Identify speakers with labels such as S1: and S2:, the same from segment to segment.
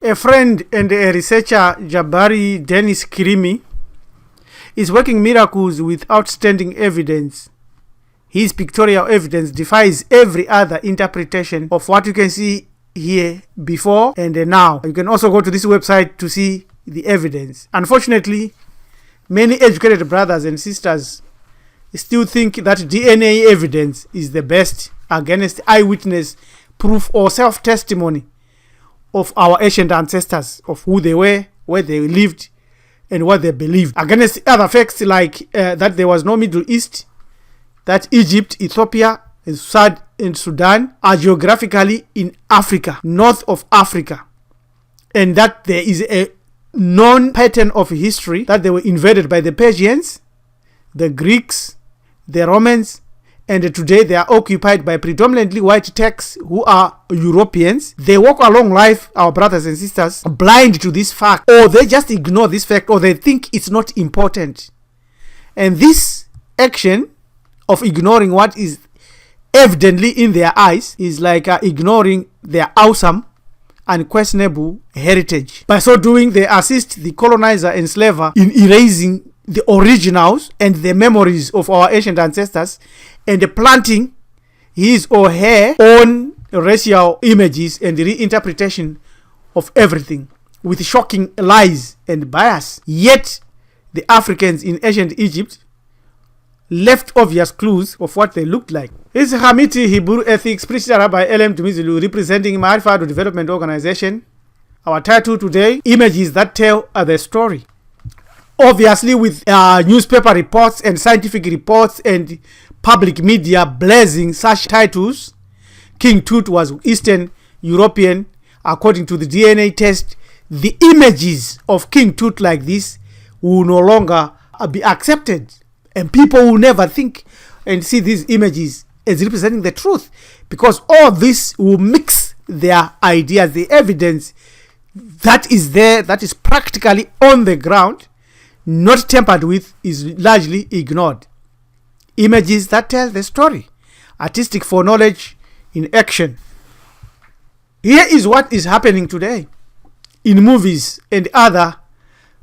S1: A friend and a researcher, Jabari Dennis Kirimi, is working miracles with outstanding evidence. His pictorial evidence defies every other interpretation of what you can see here before and now. You can also go to this website to see the evidence. Unfortunately, many educated brothers and sisters still think that DNA evidence is the best against eyewitness proof or self-testimony of our ancient ancestors, of who they were, where they lived, and what they believed. Against other facts like that there was no Middle East, that Egypt, Ethiopia, and Sudan are geographically in Africa, north of Africa, and that there is a known pattern of history that they were invaded by the Persians, the Greeks, the Romans, and today they are occupied by predominantly white Turks who are Europeans. They walk along life, our brothers and sisters, blind to this fact, or they just ignore this fact, or they think it's not important. And this action of ignoring what is evidently in their eyes is like ignoring their awesome, unquestionable heritage. By so doing, they assist the colonizer enslaver in erasing the originals and the memories of our ancient ancestors and planting his or her own racial images and reinterpretation of everything with shocking lies and bias. Yet the Africans in ancient Egypt left obvious clues of what they looked like. This is Hamiti Hebrew Ethics, Preacher Rabbi Elem Tumizilu, representing Marifado Development Organization. Our title today, Images That Tell the Story. Obviously, with newspaper reports and scientific reports and public media blazing such titles, King Tut was Eastern European. According to the DNA test, the images of King Tut like this will no longer be accepted. And people will never think and see these images as representing the truth, because all this will mix their ideas. The evidence that is there, that is practically on the ground, not tampered with, is largely ignored. Images that tell the story. Artistic foreknowledge in action. Here is what is happening today in movies and other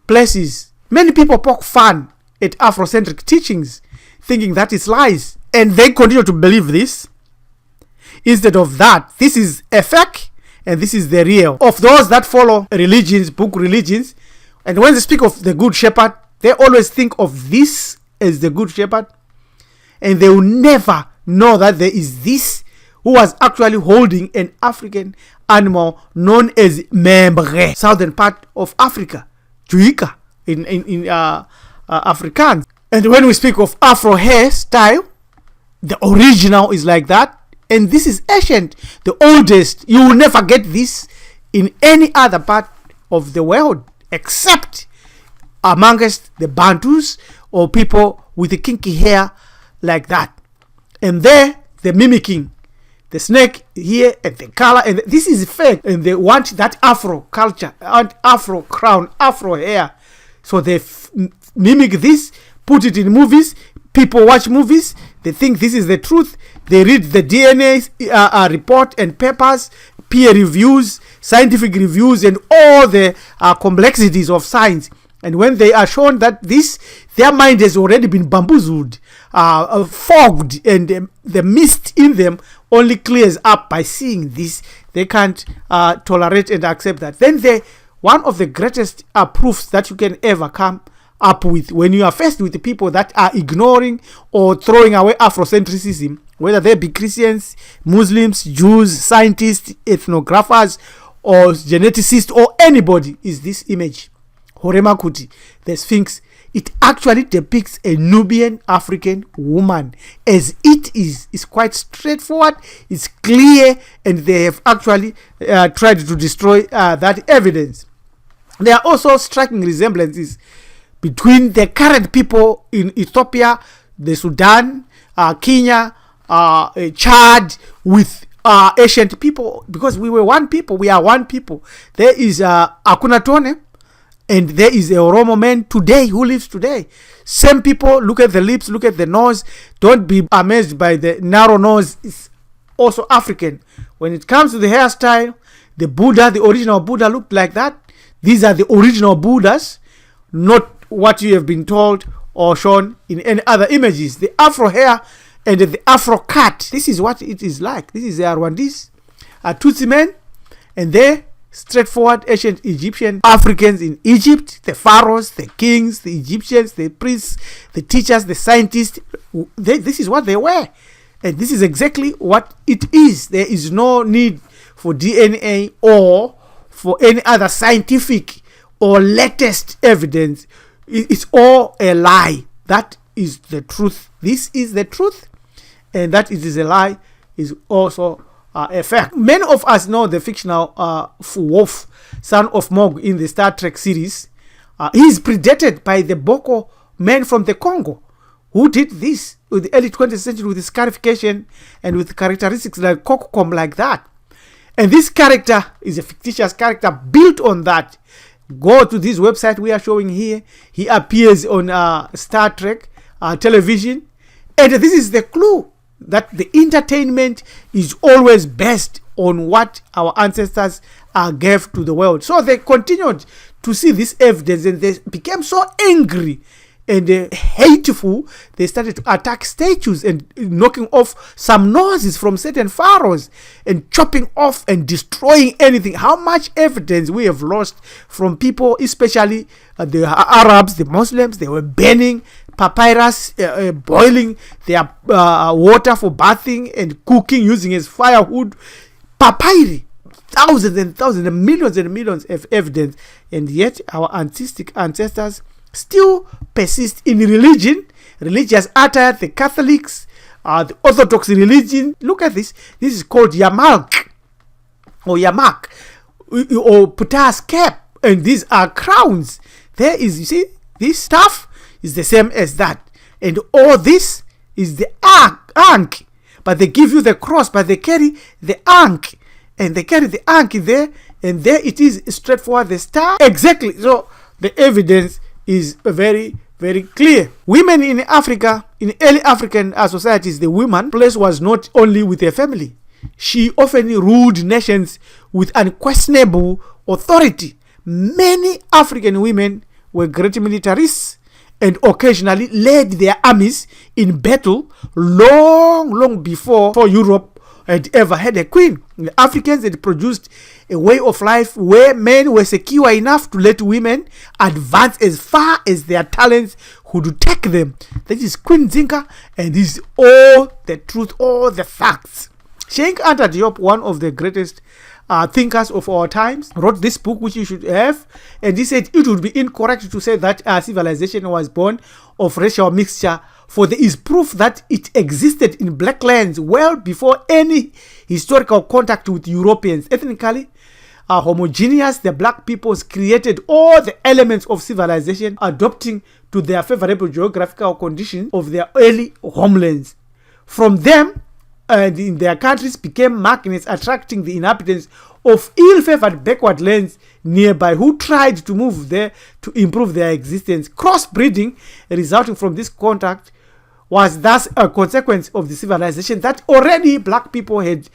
S1: places. Many people poke fun at Afrocentric teachings, thinking that is lies, and they continue to believe this. Instead of that, this is a fake and this is the real. Of those that follow religions, book religions, and when they speak of the Good Shepherd, they always think of this as the Good Shepherd, and they will never know that there is this who was actually holding an African animal known as Membre, southern part of Africa, Juika in Afrikaans. And when we speak of Afro hairstyle, the original is like that, and this is ancient, the oldest. You will never get this in any other part of the world except amongst the Bantus or people with the kinky hair like that. And there, the mimicking, the snake here and the color, and this is fake, and they want that Afro culture, Afro crown, Afro hair. So they mimic this, put it in movies. People watch movies, they think this is the truth. They read the DNA report and papers, peer reviews, scientific reviews, and all the complexities of science. And when they are shown that this, their mind has already been bamboozled, fogged, and the mist in them only clears up by seeing this. They can't tolerate and accept that. Then one of the greatest proofs that you can ever come up with when you are faced with the people that are ignoring or throwing away Afrocentricism, whether they be Christians, Muslims, Jews, scientists, ethnographers, or geneticists, or anybody, is this image. Horema Kuti, the Sphinx. It actually depicts a Nubian African woman as it is. It's quite straightforward, it's clear, and they have actually tried to destroy that evidence. There are also striking resemblances between the current people in Ethiopia, the Sudan, Kenya, Chad, with ancient people, because we were one people, we are one people. There is Akunatone, and there is a Oromo man today who lives today. Same people, look at the lips, look at the nose. Don't be amazed by the narrow nose. It's also African. When it comes to the hairstyle, The Buddha, the original Buddha, looked like that. These are the original Buddhas, not what you have been told or shown in any other images. The Afro hair and the Afro cut. This is what it is like. This is the Rwandese, Tutsi men, and they straightforward ancient Egyptian Africans in Egypt, the pharaohs, the kings, the Egyptians, the priests, the teachers, the scientists. This is what they were. And this is exactly what it is. There is no need for DNA or for any other scientific or latest evidence. It's all a lie. That is the truth. This is the truth. And that it is a lie is also a fact. Many of us know the fictional Wolf, son of Mog in the Star Trek series. He is predated by the Boko men from the Congo, who did this in the early 20th century with scarification and with characteristics like Kokokom like that. And this character is a fictitious character built on that. Go to this website we are showing here. He appears on Star Trek television. And this is the clue that the entertainment is always based on what our ancestors gave to the world. So they continued to see this evidence and they became so angry and hateful. They started to attack statues and knocking off some noses from certain pharaohs and chopping off and destroying anything. How much evidence we have lost from people, especially the Arabs, the Muslims. They were burning papyrus, boiling their water for bathing and cooking using as firewood. Papyri, thousands and thousands and millions of evidence, and yet our ancestors still persist in religious attire. The Catholics, the Orthodox religion. Look at this. This is called Yamak or Puta's cap, and these are crowns. There is, you see, this stuff is the same as that, and all this is the ankh. But they give you the cross, but they carry the ankh, and they carry the ankh there, and there it is straightforward, the star. Exactly. So the evidence is very, very clear. Women in Africa, in early African societies, the woman place was not only with her family. She often ruled nations with unquestionable authority. Many African women were great militarists and occasionally led their armies in battle long before Europe had ever had a queen. The Africans had produced a way of life where men were secure enough to let women advance as far as their talents could take them. That is Queen Zinka, and this is all the truth, all the facts. Sheikh Anta Diop, one of the greatest thinkers of our times, wrote this book which you should have, and he said it would be incorrect to say that civilization was born of racial mixture, for there is proof that it existed in black lands well before any historical contact with Europeans. Ethnically homogeneous, the black peoples created all the elements of civilization, adopting to their favorable geographical conditions of their early homelands. From them, and in their countries became magnets, attracting the inhabitants of ill-favored backward lands nearby who tried to move there to improve their existence. Crossbreeding resulting from this contact was thus a consequence of the civilization that already black people had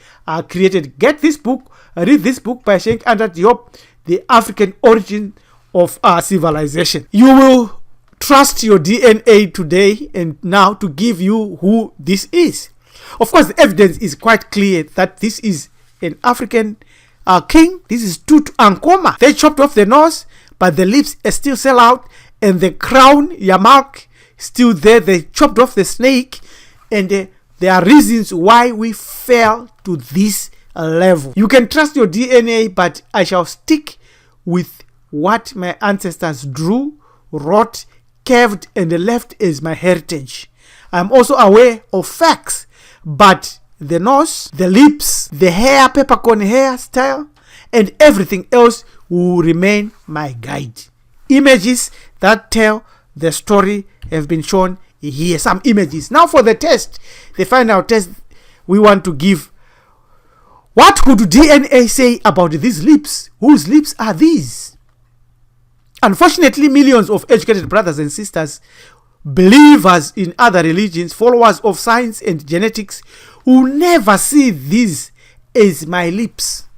S1: created. Get this book, read this book by Sheikh Anta Diop, The African Origin of Civilization. You will trust your DNA today and now to give you who this is. Of course, the evidence is quite clear that this is an African king. This is Tutankhamun. They chopped off the nose, but the lips still sell out, and the crown, Yamak, still there. They chopped off the snake, and there are reasons why we fell to this level. You can trust your DNA, but I shall stick with what my ancestors drew, wrote, carved, and left as my heritage. I'm also aware of facts, but the nose, the lips, the hair, peppercorn hairstyle, and everything else will remain my guide. Images that tell the story have been shown here. Some images. Now for the test, the final test we want to give. What could DNA say about these lips? Whose lips are these? Unfortunately, millions of educated brothers and sisters, believers in other religions, followers of science and genetics, will never see these as my lips.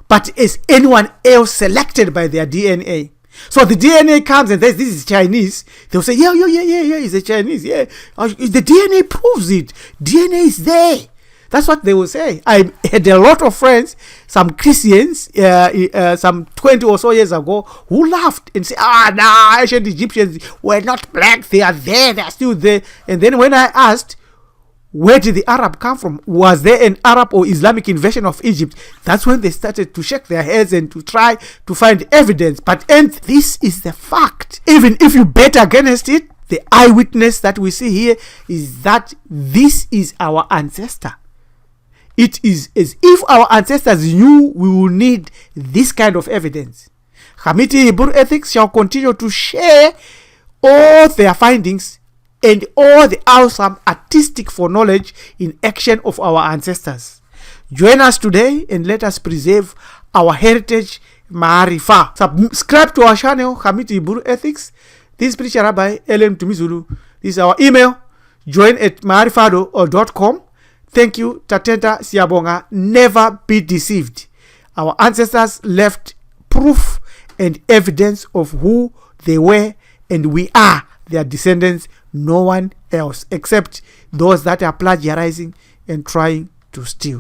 S1: but as anyone else selected by their DNA. So the DNA comes and says, this is Chinese. They'll say, yeah, it's a Chinese. Yeah, the DNA proves it. DNA is there. That's what they will say. I had a lot of friends, some Christians, some 20 or so years ago, who laughed and said, ancient Egyptians were not black. They are there. They are still there. And then when I asked, where did the Arab come from? Was there an Arab or Islamic invasion of Egypt? That's when they started to shake their heads and to try to find evidence. And this is the fact. Even if you bet against it, the eyewitness that we see here is that this is our ancestor. It is as if our ancestors knew we will need this kind of evidence. Hamiti Hebrew Ethics shall continue to share all their findings and all the awesome artistic foreknowledge in action of our ancestors. Join us today and let us preserve our heritage, Maarifa. Subscribe to our channel, Hamiti Hebrew Ethics. This is Preacher Rabbi Ellen Tumizulu. This is our email, join@maarifado.com. Thank you, Tatenta Siabonga. Never be deceived. Our ancestors left proof and evidence of who they were, and we are their descendants, no one else, except those that are plagiarizing and trying to steal.